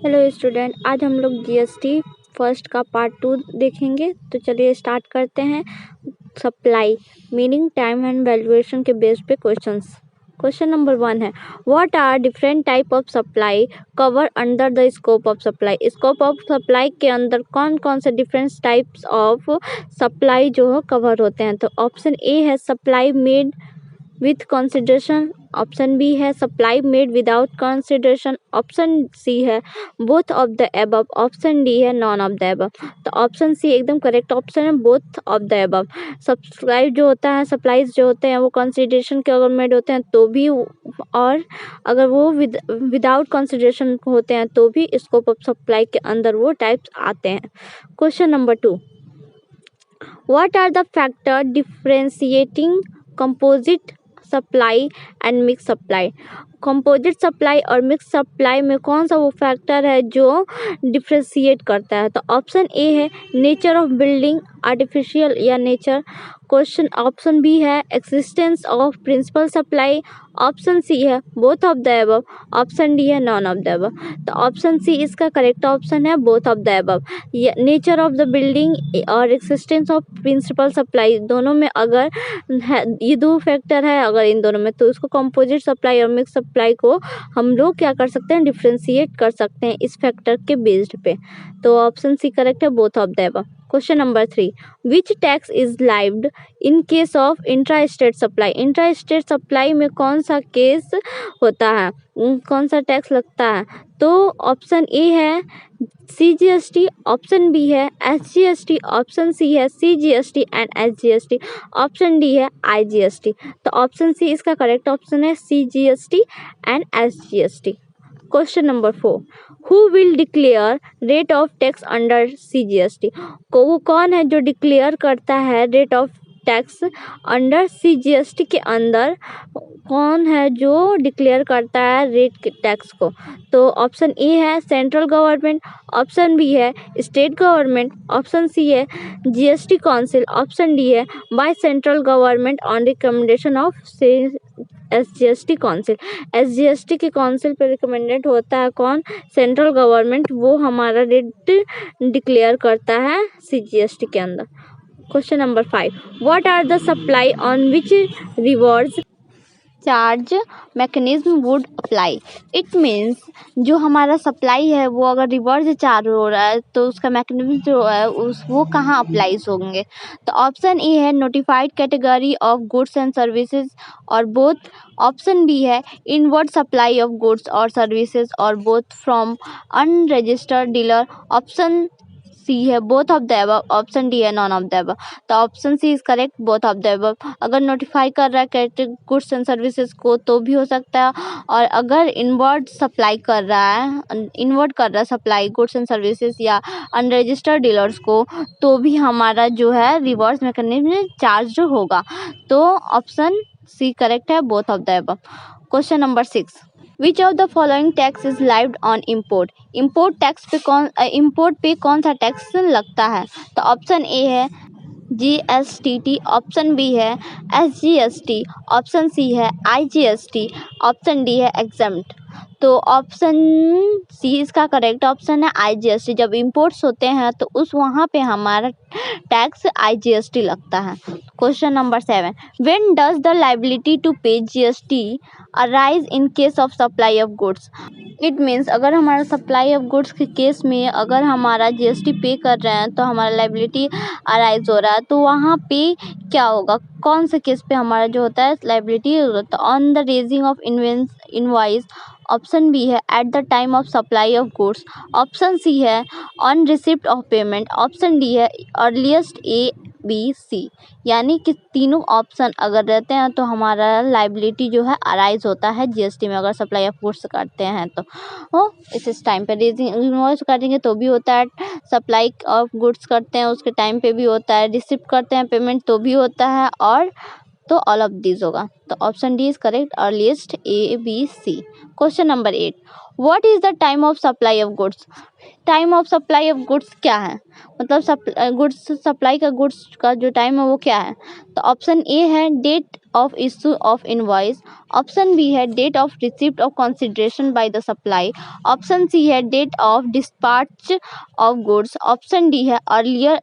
Hello student, आज हम लोग जीएसटी फर्स्ट का पार्ट 2 देखेंगे। तो चलिए स्टार्ट करते हैं। Supply meaning, time and valuation के बेस पे क्वेश्चंस। क्वेश्चन नंबर 1 है, what are different type of supply cover under the scope of supply. Scope of supply के अंदर कौन कौन से डिफरेंट टाइप्स ऑफ सप्लाई जो है कवर होते हैं। तो ऑप्शन ए है supply made with consideration, option B है supply made without consideration, option C है both of the above, option D है नॉन ऑफ द एबव। तो ऑप्शन सी एकदम करेक्ट ऑप्शन है, both of the above. Supply जो होता है, supplies जो होते हैं वो कंसिडरेशन के अगर मेड होते हैं तो भी, और अगर वो विदाउट कंसिडरेशन होते हैं तो भी स्कोप ऑफ सप्लाई के अंदर वो टाइप्स आते हैं। Question number 2, what are the factor differentiating composite supply and mix supply. Composite supply और मिक्स सप्लाई में कौन सा वो फैक्टर है जो डिफ्रेंशिएट करता है। तो ऑप्शन ए है नेचर ऑफ बिल्डिंग, आर्टिफिशियल या नेचर। क्वेश्चन ऑप्शन बी है existence of principal supply, option C है both of the above, option D है नॉन ऑफ द अबव। तो ऑप्शन सी इसका करेक्ट ऑप्शन है, both of the above. Nature of the building और existence of principal supply दोनों में अगर है, ये दो फैक्टर है अगर इन दोनों में, तो इसको कंपोजिट सप्लाई और मिक्स सप्लाई को हम लोग क्या कर सकते हैं, डिफ्रेंशिएट कर सकते हैं इस फैक्टर के बेस्ड पे। तो ऑप्शन सी करेक्ट है, both of the above. Question number 3, which tax is lived in case of intra state supply. Intra state supply में कौन सा केस होता है, कौन सा टैक्स लगता है। तो ऑप्शन ए है CGST, ऑप्शन बी है SGST, ऑप्शन सी है CGST and SGST, option D है IGST। तो ऑप्शन सी इसका करेक्ट ऑप्शन है, CGST and SGST। Question number 4, who will declare rate of tax under CGST। को वो कौन है जो डिक्लेयर करता है rate of tax under CGST के अंदर, कौन है जो डिक्लेयर करता है रेट टैक्स को। तो ऑप्शन ए है सेंट्रल गवर्नमेंट, ऑप्शन बी है स्टेट गवर्नमेंट, ऑप्शन सी है GST काउंसिल, ऑप्शन डी है by central government on recommendation of SGST council. SGST के काउंसिल पे रिकमेंडेड होता है कौन, सेंट्रल गवर्नमेंट, वो हमारा रेट डिक्लेयर करता है CGST के अंदर। Question number 5, what are the supply on which reverse charge mechanism would apply. It means जो हमारा सप्लाई है वो अगर रिवर्स चार्ज हो रहा है तो उसका मैकेनिज्म जो है वो कहाँ अप्लाइज होंगे। तो ऑप्शन ए है notified category of goods and services or both, option B है inward supply of goods or services or both from unregistered dealer, option C है both of the above, option D है none of the above. तो option C is correct, both of the above. अगर notify कर रहा है goods and services को तो भी हो सकता है, और अगर इनवर्ड सप्लाई कर रहा है, इनवर्ड कर रहा है सप्लाई गुड्स एंड सर्विसेज या अनरजिस्टर्ड डीलर्स को, तो भी हमारा जो है रिवर्स मैकेनिज्म चार्ज होगा। तो ऑप्शन सी करेक्ट है, both of the above. Question number 6, which of the following tax is lived on import. Import tax पे इम्पोर्ट पे कौन सा टैक्स लगता है। तो ऑप्शन ए है GSTT, ऑप्शन बी है SGST, ऑप्शन सी है IGST, ऑप्शन डी है एग्जम्प्ट। तो ऑप्शन सी इसका करेक्ट ऑप्शन है, IGST। जब इम्पोर्ट्स होते हैं तो उस वहाँ पे हमारा टैक्स IGST लगता है। Question number 7, when does the liability to pay GST arise in case of supply of goods. It means अगर हमारा सप्लाई ऑफ गुड्स के केस में अगर हमारा GST पे कर रहे हैं तो हमारा लायबिलिटी अराइज हो रहा है, तो वहाँ पे क्या होगा, कौन से केस पे हमारा जो होता है liability on the raising of invoice, option B है at the time of supply of goods, option C है on receipt of payment, option D है अर्लीस्ट ABC। यानी कि तीनों ऑप्शन अगर रहते हैं तो हमारा लायबिलिटी जो है अराइज होता है GST में, अगर सप्लाई ऑफ गुड्स करते हैं तो इस टाइम पे रेजिंग इनवॉइस करेंगे तो भी होता है, सप्लाई ऑफ गुड्स करते हैं उसके टाइम पे भी होता है, रिसिप्ट करते हैं पेमेंट तो भी होता है, और तो ऑल ऑफ दिस होगा। तो option D is correct, earliest A B C. Question number 8, what is the time of supply of goods. Time of supply of goods क्या है, मतलब गुड्स सप्लाई का, गुड्स का जो टाइम है वो क्या है। तो ऑप्शन ए है date of issue of invoice, option B है date of receipt of consideration by the supply, option C है date of dispatch of goods, option D है earlier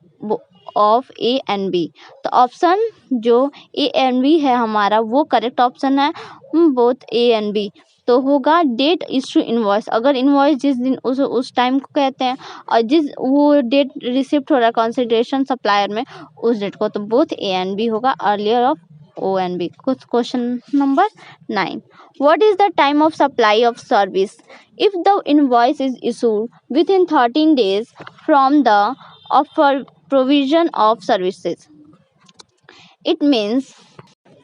of A and B. तो option जो A and B है हमारा वो correct option है, both A and B. तो होगा डेट इशू इनवॉइस, अगर इनवॉइस जिस दिन उस टाइम को कहते हैं और जिस वो डेट रिसिप्ट हो रहा है कंसिडरेशन सप्लायर में उस डेट को, तो बोथ ए एंड बी होगा, earlier of O and B. Question number 9, what is the time of supply of service if the invoice is issued within 13 days from the offer provision of services. It means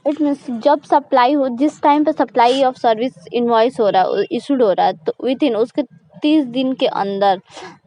जब supply हो, जिस time पे supply of service invoice हो रहा है, issued हो रहा है, तो विद इन उसके 30 दिन के अंदर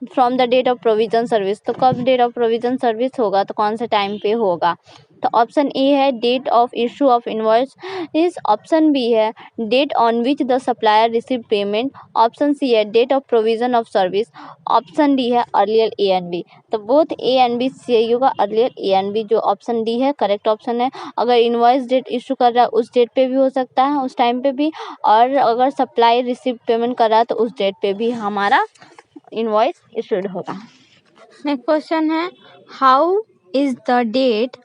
from the date of provision service. तो कब डेट ऑफ प्रोविजन सर्विस होगा, तो कौन से टाइम पे होगा। तो ऑप्शन ए है date of issue of invoice, इस ऑप्शन बी है date on which the supplier receive payment, option C है date of provision of service, option D है अर्लियर ए एंड बी। तो बोथ ए एंड बी सही होगा, earlier A and B जो option D है correct option है। अगर invoice date issue कर रहा है उस डेट पे भी हो सकता है, उस टाइम पे भी, और अगर सप्लाई रिसीव पेमेंट कर रहा है तो उस डेट पे भी हमारा इनवॉइस इशूड होगा। नेक्स्ट क्वेश्चन है, how is the date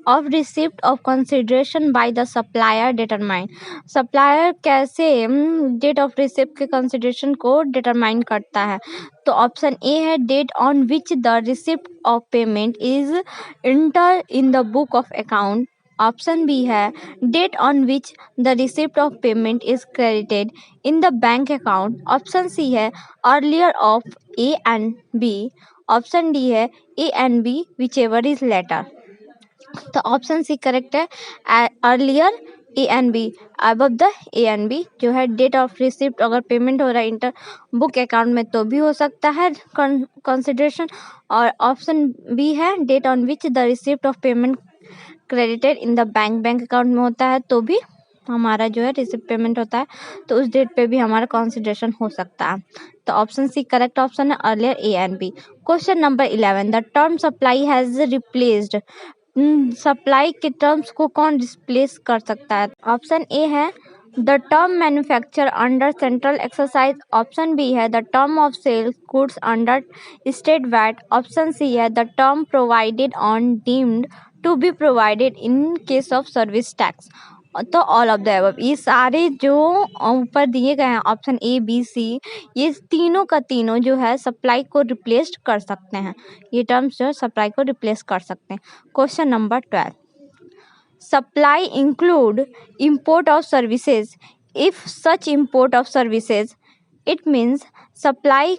of receipt of consideration by the supplier determine. Supplier कैसे डेट ऑफ रिसिप्ट के कंसिडरेशन को डिटरमाइन करता है। तो ऑप्शन ए है date on which the receipt of payment is enter in the book of account, option B है date on which the receipt of payment is credited in the bank account, option C है earlier of A and B, option D है A and B which ever is later. तो option C correct है, earlier A and B above the A and B जो है date of receipt अगर payment हो रहा है इंटर बुक अकाउंट में तो भी हो सकता है कंसिडरेशन, और ऑप्शन बी है date on which the receipt of payment credited in the bank account में होता है तो भी हमारा जो है रिसिप्ट पेमेंट होता है, तो उस डेट पे भी हमारा कंसिडरेशन हो सकता है। तो ऑप्शन सी करेक्ट ऑप्शन है, earlier A and B. Question number 11, the term supply has replaced, supply के टर्म्स को कौन रिप्लेस कर सकता है। ऑप्शन ए है the term manufacture under central exercise, option B है the term of sale goods under state VAT, option C है the term provided on deemed to be provided in case of service tax. तो all of the above, ये सारे जो ऊपर दिए गए हैं ऑप्शन ए बी सी, ये तीनों का तीनों जो है सप्लाई को रिप्लेस कर सकते हैं, ये टर्म्स जो है सप्लाई को रिप्लेस कर सकते हैं। Question number 12, supply include import of services if such import of services, it means supply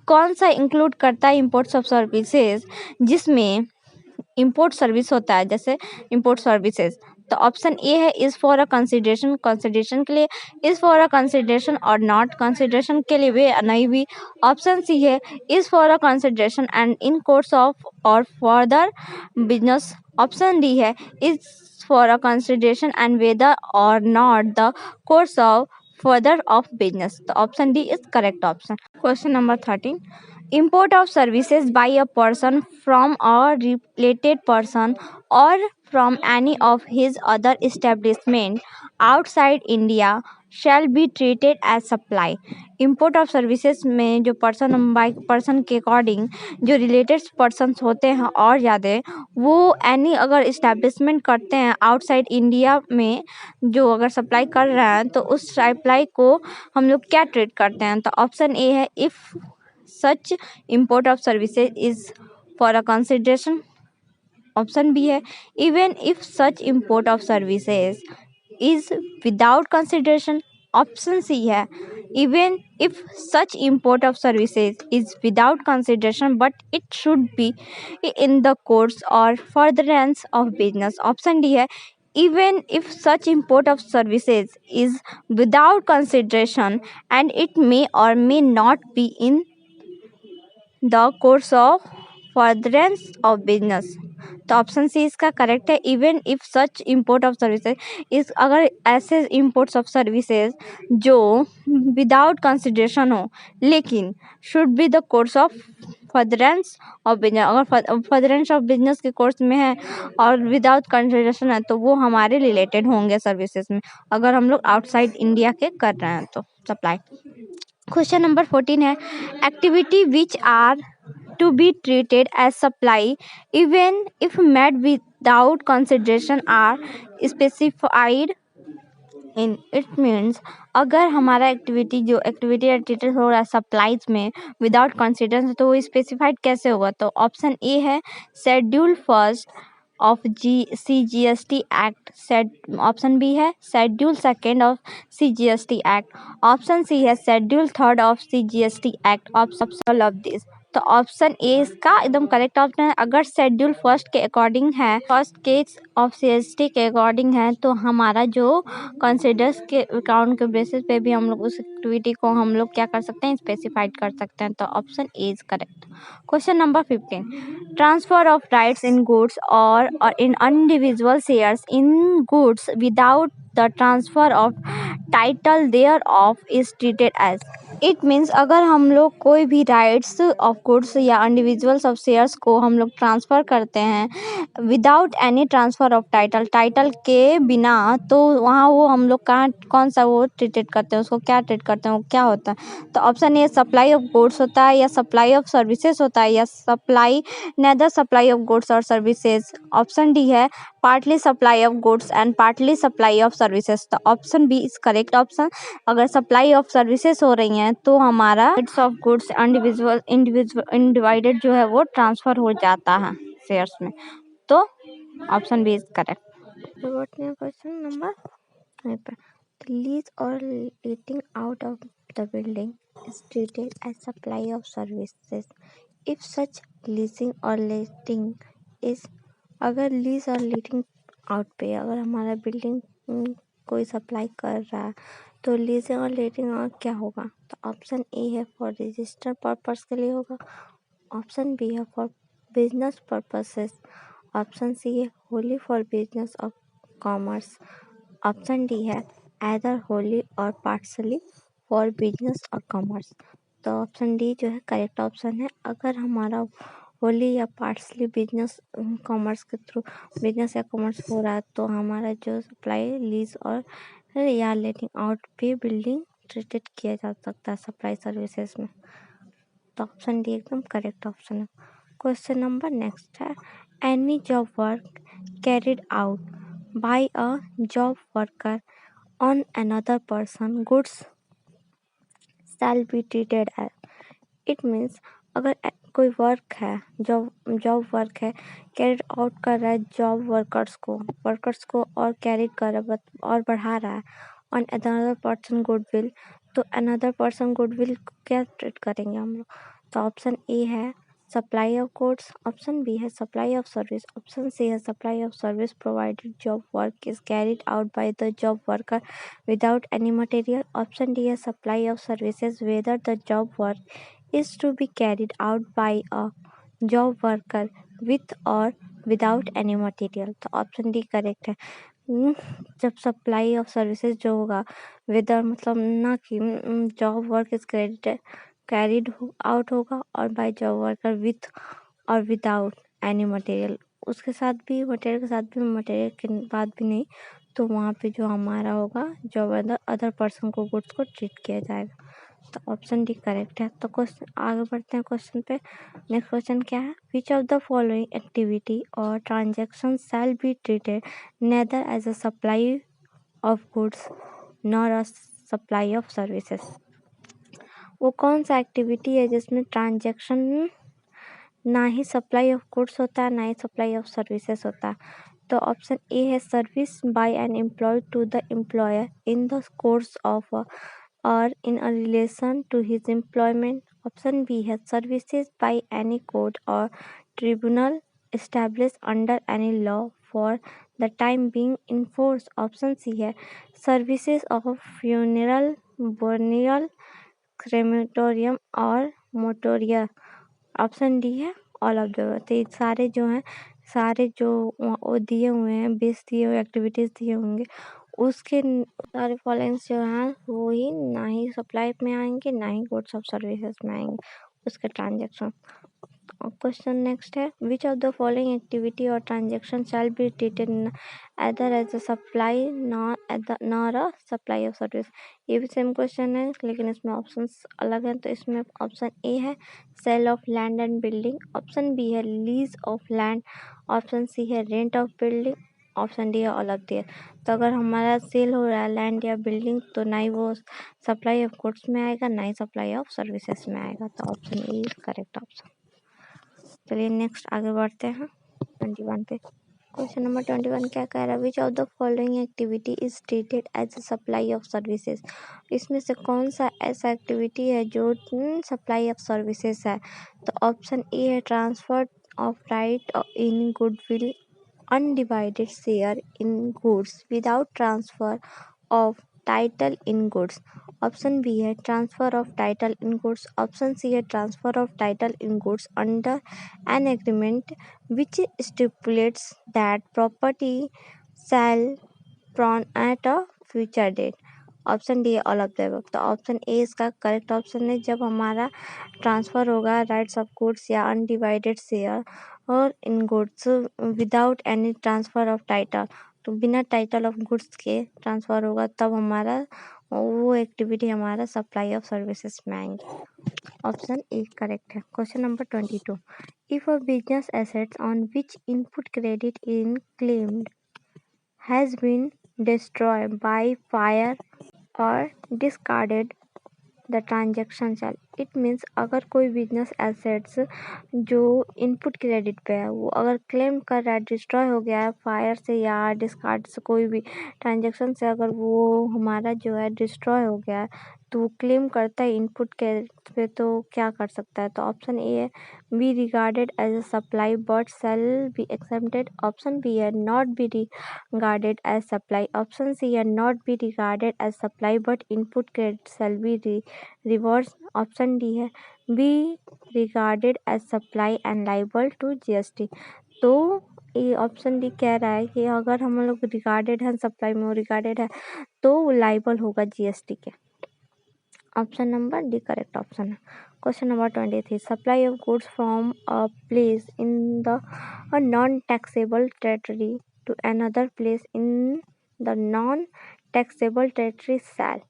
कौन सा इंक्लूड करता है इम्पोर्ट्स ऑफ सर्विसेज जिसमें इम्पोर्ट सर्विस होता है, जैसे इम्पोर्ट सर्विसेज। तो ऑप्शन ए है is for a consideration, consideration के लिए, इज फॉर अ कंसिडरेशन और नॉट कंसिडरेशन के लिए वे नहीं भी, ऑप्शन सी है is for a consideration and in course of और फर्दर बिजनेस, ऑप्शन डी है is for a consideration and whether or not the course of further of business. तो option D is correct option. Question number 13, import of services by a person from a related person or from any of his other establishment outside India shall be treated as supply। import of services में जो person by person के according जो related persons होते हैं और ज़्यादा वो any अगर establishment करते हैं outside India में जो अगर supply कर रहे हैं तो उस supply को हम लोग क्या treat करते हैं। तो ऑप्शन ए है if such import of services is for a consideration, option B है even if such import of services is without consideration, option C है even if such import of services is without consideration but it should be in the course or furtherance of business, option D है even if such import of services is without consideration and it may or may not be in the course of furtherance of business। तो option C इसका correct है। Even if such import of services इस, अगर ऐसे imports of services जो without consideration हो लेकिन should be the course of furtherance of business, अगर फर्दरेंस ऑफ बिजनेस के कोर्स में है और विदाउट कंसिडरेशन है तो वो हमारे रिलेटेड होंगे सर्विसेज में, अगर हम लोग आउटसाइड इंडिया के कर रहे हैं तो सप्लाई। क्वेश्चन नंबर 14 है activity which are to be treated as supply even if made without consideration are specified in it means अगर हमारा एक्टिविटी जो एक्टिविटी ट्रीटेड हो रहा है सप्लाईज में विदाउट कंसिडरेशन तो वो स्पेसिफाइड कैसे होगा। तो ऑप्शन ए है schedule first of CGST act, option B है schedule second of CGST act, option C है schedule third of CGST act, option of this. तो ऑप्शन ए इसका एकदम करेक्ट ऑप्शन है। अगर शेड्यूल फर्स्ट के अकॉर्डिंग है, फर्स्ट केस ऑफ CGST के अकॉर्डिंग है तो हमारा जो कंसिडर्स के अकाउंट के बेसिस पे भी हम लोग उस एक्टिविटी को हम लोग क्या कर सकते हैं, स्पेसिफाइड कर सकते हैं। तो option A is correct. Question number 15 transfer of rights in goods or in individual shares in goods without the transfer of title thereof is treated as. It means अगर हम लोग कोई भी राइट्स ऑफ गुड्स या individuals of shares को हम लोग transfer करते हैं without any transfer of title, title के बिना, तो वहाँ वो हम लोग कहाँ कौन सा वो ट्रीटेड करते हैं, उसको क्या ट्रीट करते हैं, वो क्या होता है। तो option A supply of goods होता है या सप्लाई ऑफ सर्विसेज होता है या supply neither supply of goods or services. Option D है partly supply of goods and partly supply of services. तो option B is correct option. अगर supply of services हो रही हैं तो हमारा rights of goods individual undivided जो है वो ट्रांसफर हो जाता है शेयर्स में। तो option B is correct. Question number lease or letting out of the building is treated as supply of services if such leasing or letting is. अगर lease or letting out पे अगर हमारा building कोई supply कर रहा है तो leasing or letting out क्या होगा। तो ऑप्शन ए है फॉर रजिस्टर पर्पस के लिए होगा, ऑप्शन बी है for business purposes, option C है wholly for business or commerce, option D है either wholly or partly for business or commerce. तो ऑप्शन डी जो है करेक्ट ऑप्शन है। अगर हमारा होली या पार्शली बिजनेस कॉमर्स के थ्रू बिजनेस या कॉमर्स हो रहा है तो हमारा जो सप्लाई लीज और या लेटिंग आउट पे बिल्डिंग ट्रीटेड किया जा सकता है सप्लाई सर्विसेज में। तो ऑप्शन डी एकदम करेक्ट ऑप्शन है। क्वेश्चन नंबर नेक्स्ट है any job work carried out by a job worker on another person goods shall be treated as. It means अगर कोई वर्क है जॉब वर्क है carried out कर रहा है जॉब वर्कर्स को और कैरी कर रहा है और बढ़ा रहा है ऑन अनदर पर्सन गुडविल, तो अनदर पर्सन गुडविल को क्या ट्रीट करेंगे हम लोग। तो ऑप्शन ए है supply of goods, option B है supply of service, option C है supply of service provided job work is carried out by the job worker without any material, option D है supply of services whether the job work is to be carried out by a job worker with or without any material। तो option D correct है। जब supply of services जो होगा weather मतलब ना कि job work is carried out होगा और बाय जॉब वर्कर विथ और विदाउट एनी मटेरियल, उसके साथ भी मटेरियल के साथ भी मटेरियल के बाद भी नहीं, तो वहाँ पे जो हमारा होगा जॉब अदर पर्सन को गुड्स को ट्रीट किया जाएगा। तो ऑप्शन डी करेक्ट है। तो क्वेश्चन आगे बढ़ते हैं क्वेश्चन पे। नेक्स्ट क्वेश्चन क्या है which of the following activity or transaction shall be treated neither as a supply of goods nor a supply of services. वो कौन सा एक्टिविटी है जिसमें ट्रांजेक्शन ना ही सप्लाई ऑफ गुड्स होता है ना ही सप्लाई ऑफ सर्विसेज होता है। तो ऑप्शन ए है service by an employee to the employer in the course of or in a relation to his employment, option B है services by any court or tribunal established under any law for the time being in force, option C है services of funeral burial crematorium और मोटोरिया, option D है all of the. तो ये सारे जो हैं सारे जो वो दिए हुए हैं, बेस दिए हुए एक्टिविटीज़ दिए होंगे, उसके सारे फॉलोइंग्स जो हैं वो ही ना ही सप्लाई में आएंगे ना ही गुड्स ऑफ सर्विसेज में आएंगे, उसके ट्रांजेक्शन। क्वेश्चन नेक्स्ट है, which of the following activity or transaction shall be treated either as a supply nor a supply of service. ये भी सेम क्वेश्चन है लेकिन इसमें ऑप्शंस अलग हैं। तो इसमें ऑप्शन ए है sale of land and building, option B है lease of land, option C है rent of building, option D है ऑल ऑफ दियर। तो अगर हमारा सेल हो रहा है लैंड या बिल्डिंग तो ना ही वो सप्लाई ऑफ गुड्स में आएगा ना ही सप्लाई ऑफ सर्विसेज में आएगा। तो option A is correct option. चलिए नेक्स्ट आगे बढ़ते हैं 21 पे। क्वेश्चन नंबर 21 क्या कह रहा है, which of the following activity is treated as a supply of services. इसमें से कौन सा ऐसा एक्टिविटी है जो सप्लाई ऑफ सर्विसेज है। तो ऑप्शन ए है transfer of right in goodwill undivided share in goods without transfer of title in goods, option B है transfer of title in goods, option C है transfer of title in goods under an agreement which stipulates that property shall pawn at a future date, option D all of the above. तो option A इसका correct option है। जब हमारा transfer होगा rights of goods या undivided share or in goods without any transfer of title, तो बिना title of goods के ट्रांसफ़र होगा तब हमारा वो एक्टिविटी हमारा सप्लाई ऑफ सर्विसेज में आएंगे। ऑप्शन ए करेक्ट है। Question number 22, if a business assets on which input credit in claimed has been destroyed by fire or discarded, the transaction shall, it means अगर कोई business assets जो input credit पे है वो अगर claim कर रहा है डिस्ट्रॉय हो गया है फायर से या डिस्कार्ड से, कोई भी ट्रांजेक्शन से अगर वो हमारा जो है डिस्ट्रॉय हो गया है तो वो क्लेम करता है इनपुट क्रेडिट पे, तो क्या कर सकता है। तो ऑप्शन ए है be regarded as a supply but shall be accepted, option B है not be regarded as supply, option C है not be regarded as supply but input credit shall be reverse, option D है be regarded as supply and liable to GST. तो ये option D कह रहा है कि अगर हम लोग रिगार्डेड है सप्लाई में, वो रिगार्डेड है तो लाइबल होगा जीएसटी के। Option number D correct option है। Question number 23, supply of goods from a place in the non taxable territory to another place in the non taxable territory shall,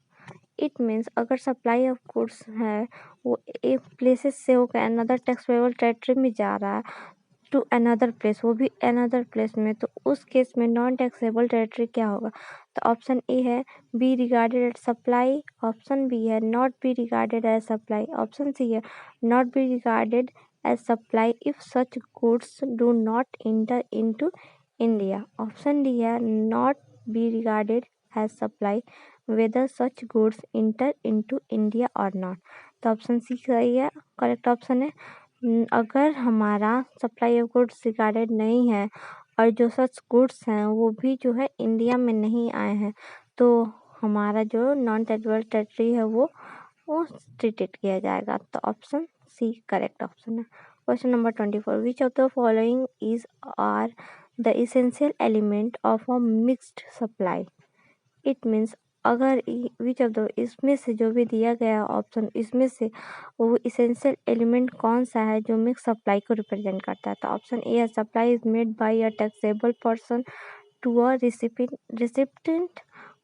it means अगर supply of goods है वो एक places से होकर another taxable territory में जा रहा है टू अनदर प्लेस, वो भी अनदर प्लेस में, तो उस केस में नॉन टैक्सेबल टेरिटरी क्या होगा। तो ऑप्शन ए है be regarded as supply, option B है not be regarded as supply, option C है not be regarded as supply if such goods do not enter into India, option D है not be regarded as supply whether such goods enter into India or not. तो option C सही है, correct option है। अगर हमारा supply of goods regarded नहीं है और जो सच गुड्स हैं वो भी जो है इंडिया में नहीं आए हैं तो हमारा जो नॉन टैक्सेबल टेरिटरी है वो ट्रीटेड किया जाएगा। तो ऑप्शन सी करेक्ट ऑप्शन है। Question number 24, which of the following is are the essential element of a mixed supply, it means अगर विच ऑफ द इसमें से जो भी दिया गया ऑप्शन इसमें से वो इसेंशियल एलिमेंट कौन सा है जो मिक्स सप्लाई को रिप्रेजेंट करता है। तो ऑप्शन ए है supply is made by a taxable person to a recipient,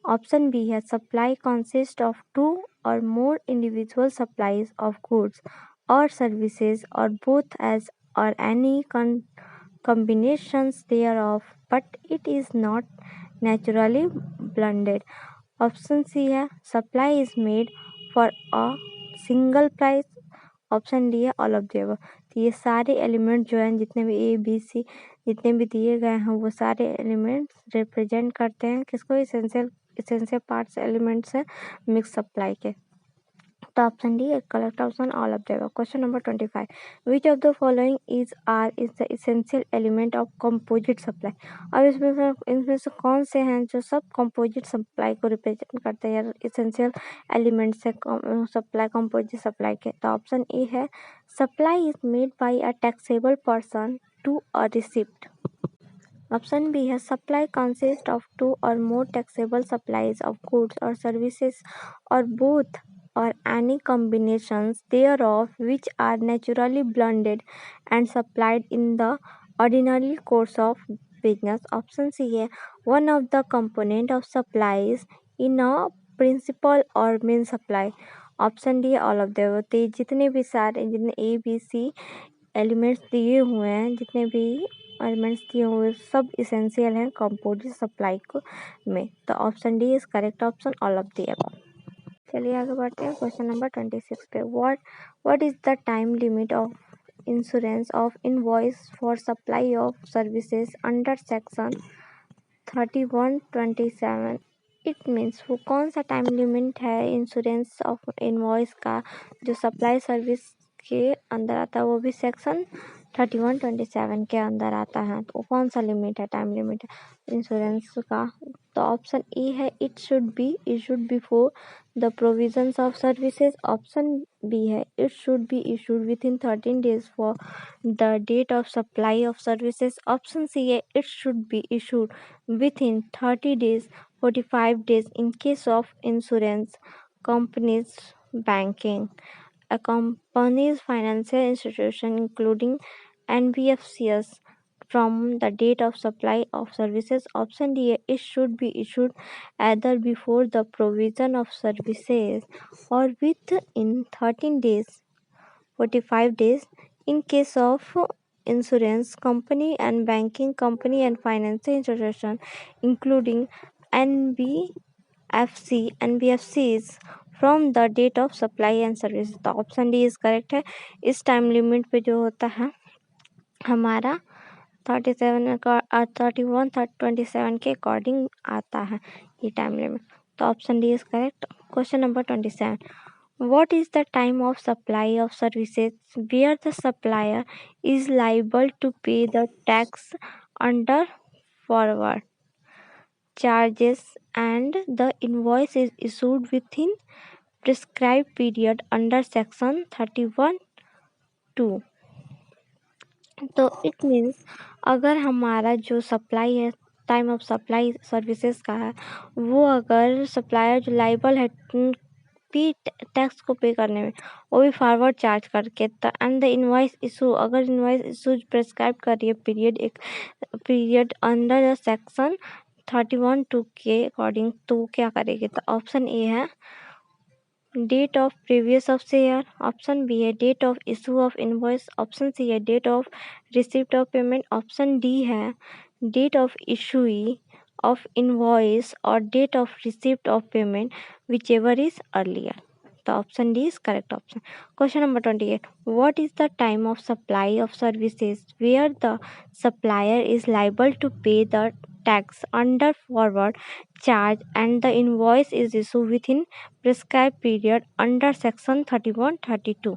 option B है supply consist of two or more individual supplies of goods or services or both as or any combinations thereof but it is not naturally blended, option C है supply is made for a single price, option D है all of the above. तो ये सारे element जो हैं जितने भी ए B सी जितने भी दिए गए हैं वो सारे एलिमेंट्स रिप्रेजेंट करते हैं किसको, इसेंशियल पार्ट्स एलिमेंट्स हैं मिक्स सप्लाई के। तो option D correct option all of the above. Question number 25, which of the following is the essential element of composite supply. अब इनमें से कौन से हैं जो सब कंपोजिट सप्लाई को रिप्रेजेंट करते हैं या इसेंशियल एलिमेंट्स है सप्लाई कंपोजिट सप्लाई के। तो ऑप्शन ए है supply is made by a taxable person to a receipt, option B है supply consist of two or more taxable supplies of goods or services or both or any combinations thereof which are naturally blended and supplied in the ordinary course of business. Option C है one of the component of supplies in a principal or main supply. Option D all of the above। तो जितने भी सारे जितने ए B सी elements दिए हुए हैं, जितने भी एलिमेंट्स दिए हुए सब इसेंशियल हैं कंपोजिट सप्लाई को में। तो option D is correct option all of the above. चलिए आगे बढ़ते हैं क्वेश्चन नंबर 26 पे। What is the time limit of insurance of invoice for supply of services under section 3127। It means वो कौन सा टाइम लिमिट है इंश्योरेंस ऑफ इनवॉइस का जो सप्लाई सर्विस के अंदर आता है, वो भी सेक्शन 3127 के अंदर आता है। तो कौन सा लिमिट है, टाइम लिमिट है इंश्योरेंस का? तो ऑप्शन ए है it should be issued before the provisions of services. Option B है it should be issued within 13 days for the date of supply of services. Option C है it should be issued within 30 days 45 days in case of insurance companies banking a company's financial institution including NBFCs from the date of supply of services. Option D, it should be issued either before the provision of services or within 13 days 45 days in case of insurance company and banking company and financial institution including NBFCs from the date of supply and service। तो option D is correct है। इस time limit पे जो होता है हमारा 3127 के according आता है ये टाइम लिमिट। तो option D is correct. Question number 27। What is the time of supply of services where the supplier is liable to pay the tax under forward charges and the invoice is issued within prescribed period under section 31(2)? तो it means अगर हमारा जो supply है, time of supply services का है, वो अगर supplier जो लाइबल है भी टैक्स को पे करने में, वो भी फॉरवर्ड चार्ज करके, तो एंड द इनवॉइस इशू, अगर इनवॉइस इशू प्रेस्क्राइब कर रही है पीरियड, एक पीरियड अंडर द सेक्शन 31(2) के अकॉर्डिंग, तो वो क्या करेगी? तो ऑप्शन ए है date of previous of share. Option B है date of issue of invoice. Option C है date of receipt of payment. Option D है date of issue of invoice or date of receipt of payment which ever is earlier. तो option D is correct option. Question number 28। What is the time of supply of services where the supplier is liable to pay the tax under forward charge and the invoice is issued within prescribed period under section 31(32)?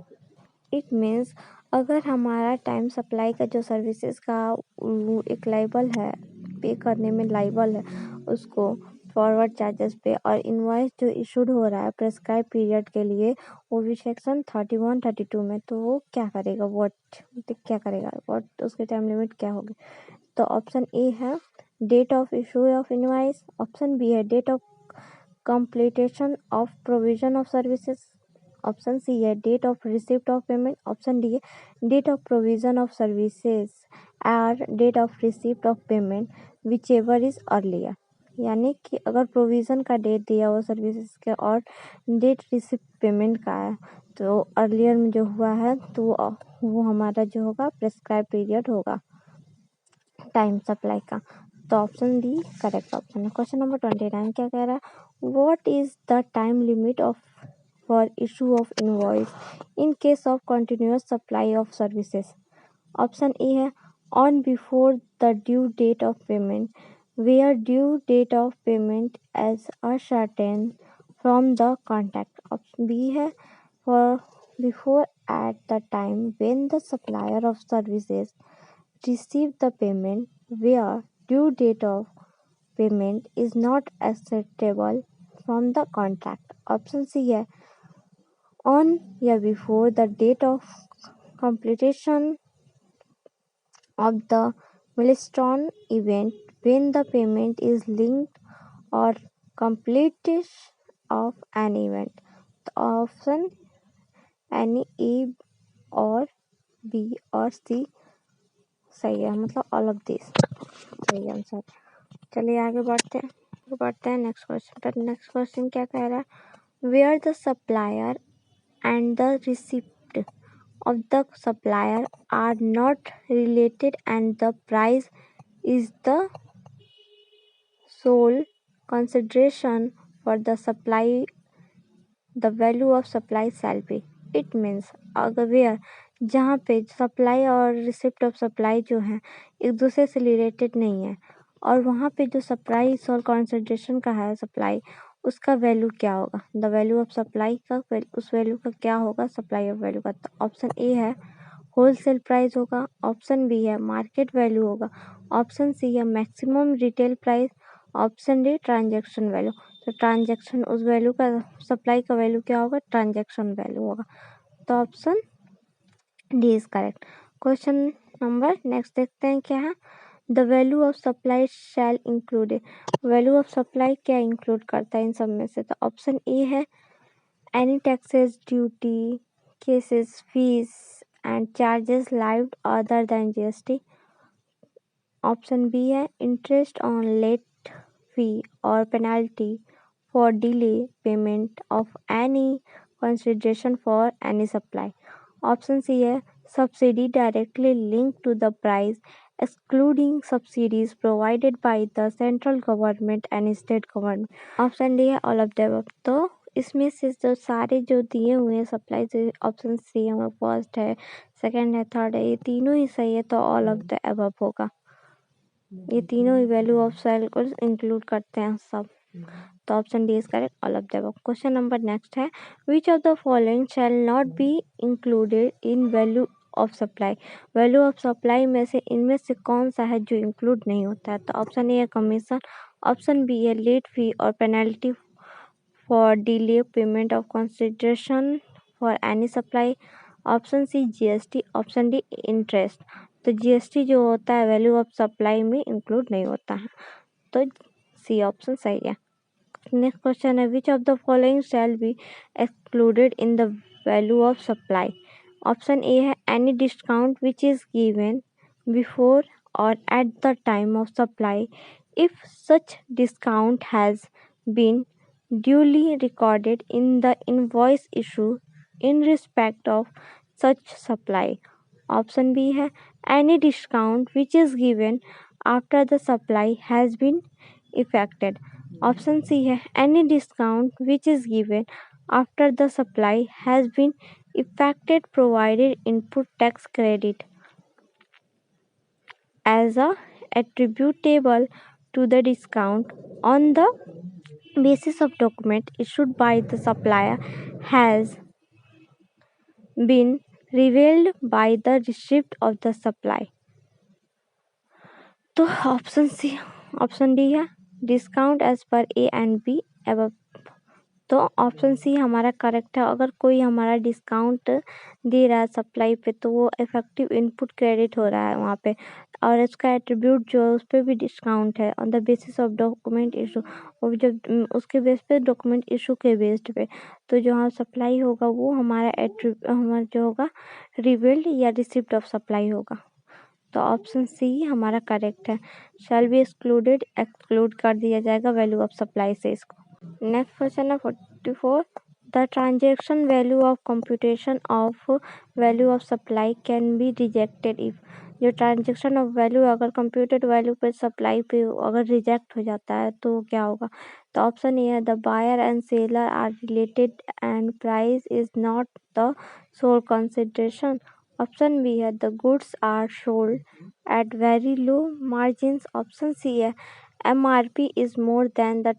It means अगर हमारा time supply का जो services का एक liable है, पे करने में लाइबल है, उसको फॉरवर्ड चार्जेस पे, और इनवॉइस जो इशूड हो रहा है प्रेस्क्राइब पीरियड के लिए, वो भी सेक्शन 31(32) में, तो वो क्या करेगा? व्हाट उसकी टाइम लिमिट क्या होगी? तो ऑप्शन ए है date of issue of invoice. Option B है date of completion of provision of services. Option C है date of receipt of payment. Option D है date of provision of services or date of receipt of payment which ever is earlier. यानी कि अगर provision का date दिया हुआ services के और डेट रिसिप्ट पेमेंट का है, तो अर्लियर में जो हुआ है तो वो हमारा जो होगा प्रेस्क्राइब पीरियड होगा टाइम सप्लाई का। तो ऑप्शन डी करेक्ट ऑप्शन है। क्वेश्चन नंबर 29 क्या कह रहा है? What is the time limit of for issue of invoice in case of continuous supply of services? Option A है on before the due date of payment where due date of payment as ascertain from the contract. Option B है for before at the time when the supplier of services receive the payment where due date of payment is not acceptable from the contract. Option C है on या before the date of completion of the milestone event when the payment is linked or completion of an event. The option any A और B और C सही है, मतलब all of this सही answer. चलिए आगे बढ़ते हैं नेक्स्ट क्वेश्चन पर। नेक्स्ट क्वेश्चन क्या कह रहा है, where the supplier and the receipt of the supplier are not related and the price is the sole consideration for the supply, the value of supply shall be. It means अगर where जहाँ पे supply और receipt of supply जो है एक दूसरे से related नहीं है और वहाँ पे जो सप्लाई सोल कंसिडरेशन का है सप्लाई, उसका वैल्यू क्या होगा, द वैल्यू ऑफ सप्लाई का उस वैल्यू का क्या होगा सप्लाई ऑफ वैल्यू का। तो ऑप्शन ए है होलसेल प्राइस होगा, ऑप्शन बी है मार्केट वैल्यू होगा, ऑप्शन सी है maximum retail price, option D transaction value. तो ट्रांजैक्शन उस वैल्यू का सप्लाई का वैल्यू क्या होगा, ट्रांजैक्शन वैल्यू होगा। तो option D is correct. Question number next देखते हैं क्या है, the value of supply shall included. Value of supply क्या इंक्लूड करता है इन सब में से। तो ऑप्शन ए है any taxes duty cesses fees and charges levied other than GST. Option B है interest on late fee or penalty for delay payment of any consideration for any supply. Option C है subsidy directly linked to the price excluding subsidies provided by the central government and state government. Option D है all of the above। तो इसमें से जो सारे जो दिए हुए हैं सप्लाई से ऑप्शन सी है फर्स्ट है सेकंड है थर्ड है ये तीनों ही सही है, तो ऑल ऑफ द अबव होगा। ये तीनों ही वैल्यू ऑफ सेल को इंक्लूड करते हैं सब। तो option D is correct all of the above. Question number next है which of the following shall not be included in value of supply. Value of supply में से इनमें से कौन सा है जो इंक्लूड नहीं होता है। तो ऑप्शन ए है कमीशन, ऑप्शन बी है late fee or penalty for delay payment of consideration for any supply, option C GST, option D interest. तो जीएसटी जो होता है वैल्यू ऑफ सप्लाई में इंक्लूड नहीं होता है, तो सी ऑप्शन सही है। नेक्स्ट क्वेश्चन है which of the following shall be excluded in the value of supply. Option A है any discount which is given before और at the time of supply if such discount has been duly recorded in the invoice issue in respect of such supply. Option B है any discount which is given after the supply has been effected. Option C है any discount which is given after the supply has been effected provided input tax credit as a attributable to the discount on the basis of document issued by the supplier has been revealed by the receipt of the supply. तो option D है discount as per A and B above. तो option C हमारा correct है। अगर कोई हमारा discount दे रहा है सप्लाई पे तो वो इफेक्टिव इनपुट क्रेडिट हो रहा है वहाँ पे, और इसका एट्रीब्यूट जो है उस पर भी डिस्काउंट है on the basis of document issue, और जब उसके बेस पे डॉक्यूमेंट इशू के बेस्ड पे, तो जो हाँ सप्लाई होगा वो हमारा जो होगा रिवील्ड या रिसिप्ट ऑफ सप्लाई होगा। तो ऑप्शन सी हमारा करेक्ट है, शैल बी एक्सक्लूड कर दिया जाएगा वैल्यू ऑफ सप्लाई से इसको। नेक्स्ट क्वेश्चन है 44 the transaction value of computation of value of supply can be rejected if. जो ट्रांजेक्शन ऑफ वैल्यू अगर कंप्यूटेड वैल्यू पे सप्लाई पे अगर रिजेक्ट हो जाता है तो क्या होगा। तो ऑप्शन ए है the buyer and seller are related and price is not the sole consideration, option B है the goods are sold at very low margins, option C है MRP is more than the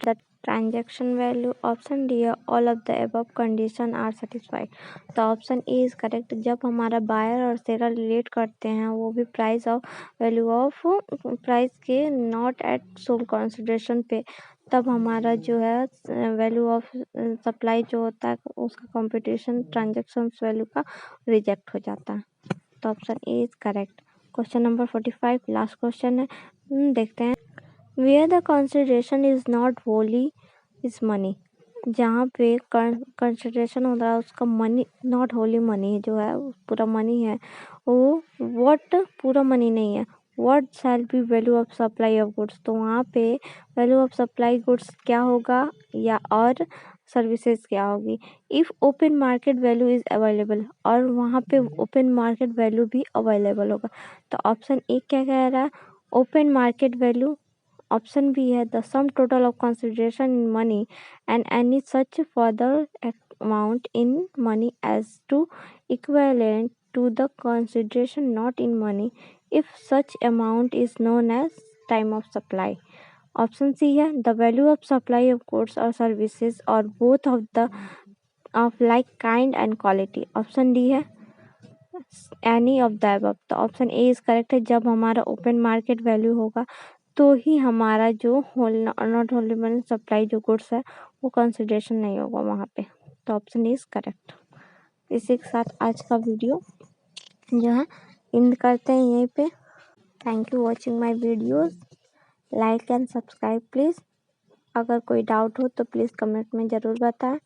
transaction value, option D है all of the above condition are satisfied. तो option A is correct. जब हमारा buyer और seller relate करते हैं वो भी price of value of price के नॉट एट सोल कंसिडरेशन पे, तब हमारा जो है वैल्यू ऑफ सप्लाई जो होता है उसका कंप्यूटेशन ट्रांजेक्शन वैल्यू का रिजेक्ट हो जाता है। तो option A is correct. Question number 45 last question है, देखते हैं। Where the consideration is not wholly is money, जहाँ पे कंसिडरेशन हो रहा है उसका मनी नॉट होली मनी जो है पूरा मनी है, वो व्हाट पूरा मनी नहीं है, what shall be value of supply of goods, तो वहाँ पे वैल्यू ऑफ सप्लाई गुड्स क्या होगा या और सर्विसेज क्या होगी। If open market value is available, और वहाँ पे ओपन मार्केट वैल्यू भी अवेलेबल होगा। तो ऑप्शन ए क्या कह रहा है, open market value. Option B है the sum total of consideration in money and any such further amount in money as to equivalent to the consideration not in money if such amount is known as time of supply. Option C है the value of supply of goods or services or both of the of like kind and quality. Option D है any of the above. तो option A is correct है, जब हमारा open market value होगा तो ही हमारा जो नॉट होल्ड मनी सप्लाई जो गुड्स है वो कंसिडरेशन नहीं होगा वहाँ पे। तो ऑप्शन ए इज करेक्ट। इसी के साथ आज का वीडियो जो है एंड करते हैं यहीं पे। Thank you watching my videos, like and subscribe please. अगर कोई डाउट हो तो प्लीज़ कमेंट में ज़रूर बताएं,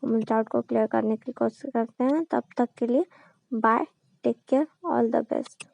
हम उस डाउट को क्लियर करने की कोशिश करते हैं। तब तक के लिए bye, take care, all the best.